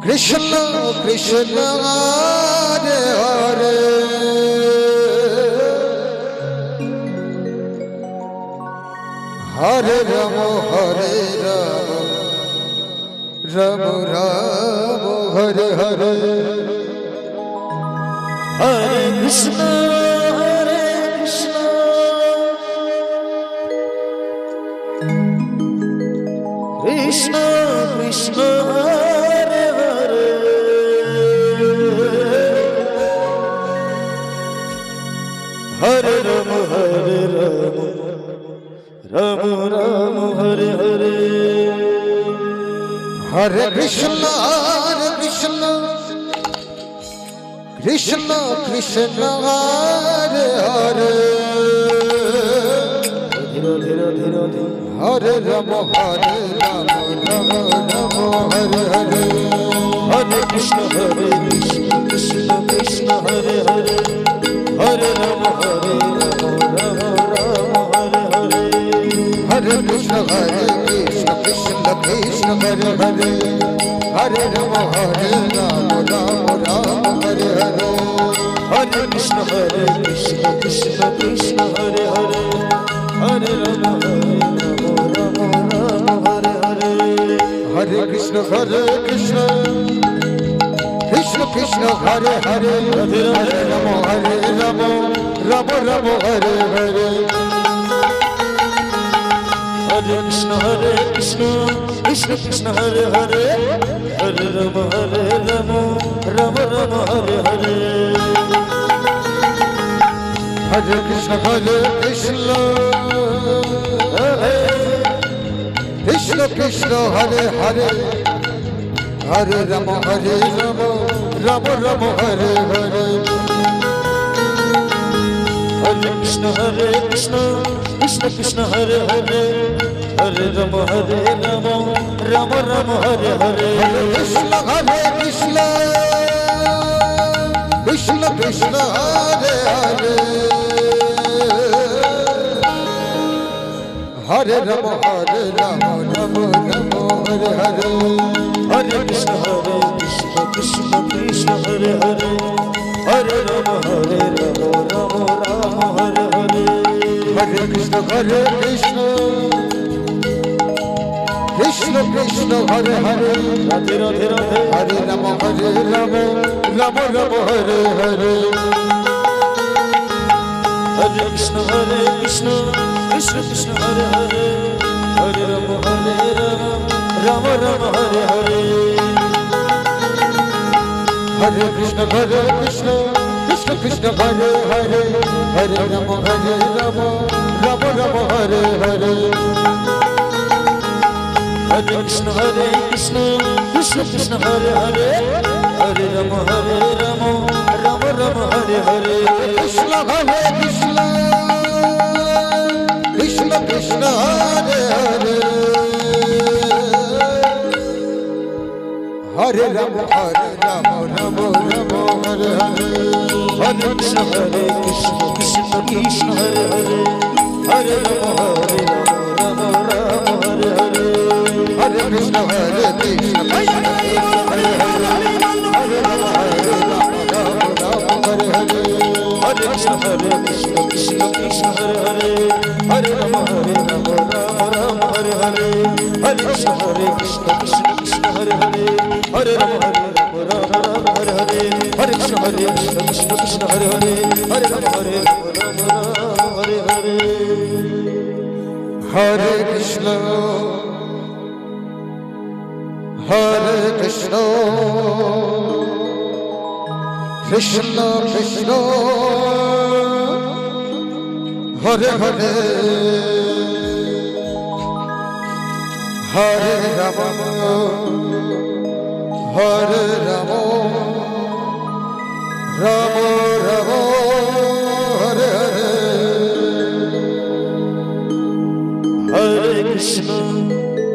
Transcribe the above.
Krishna Krishna Hare Hare Hare Rama Hare Rama Rama Rama Hare Hare Hare Krishna Krishna Krishna Hare Hare Hare Rama Hare Rama Rama Rama Hare Hare Hare Krishna Krishna Krishna Hare Hare Hare Rama Hare Rama Rama Rama Hare Hare Hare Krishna Krishna Krishna Hare Hare Hare Rama Hare Rama Rama Rama Hare Hare Hare Krishna Krishna Krishna Hare Hare Hare Rama Hare Rama Rama Rama Hare Hare Hare Krishna Krishna Krishna Hare Hare Hare Rama Hare Rama Rama Hare Hare Hare Krishna Krishna Krishna Hare Hare Hare Rama Hare Rama Rama Rama Hare Hare Hare Krishna Krishna Krishna Hare Hare Hare Rama Hare Rama Rama Rama Hare Hare Hare Krishna Krishna Krishna Hare Hare Hare Rama Hare Rama Rama Rama Hare Hare Hare Krishna Krishna Krishna Hare Hare Hare Rama Hare Rama Rama Rama Hare Hare Hare Krishna Krishna Krishna Hare Hare Hare Rama Hare Rama Rama Rama Hare Hare Hare Krishna Krishna Krishna Hare Hare Hare Rama Hare Rama Rama Rama Hare Hare Hare Krishna Krishna Krishna Hare Hare Radhe Radhe Radhe Hare Rama Hare Rama Rama Rama Hare Hare Hare Krishna Krishna Krishna Hare Hare Hare Rama Hare Rama Rama Rama Hare Hare Hare Krishna Krishna Krishna Hare Hare Hare Rama Hare Rama Rama Rama Hare Hare Hare Krishna Krishna Hare Hare Hare Rama Hare Rama Rama Rama Hare Hare Krishna Krishna Hare Hare Hare Rama Hare Rama Rama Rama Hare Hare Hare Krishna Krishna Krishna Hare Hare Hare Rama Hare Rama Rama Rama Hare Hare Hare Krishna Krishna Hare Hare Hare Rama Hare Rama Rama Rama Hare Hare Hare Krishna Krishna Krishna Hare Hare Hare Rama Hare Rama Rama Rama Hare Hare Hare Krishna Krishna Krishna Hare Hare Hare Rama Hare Rama Rama Rama Hare Hare Hare Krishna Krishna Krishna Hare Hare Hare Rama Hare Rama Rama Rama Hare Hare Hare Krishna Krishna Krishna Hare Hare Hare Rama Hare Rama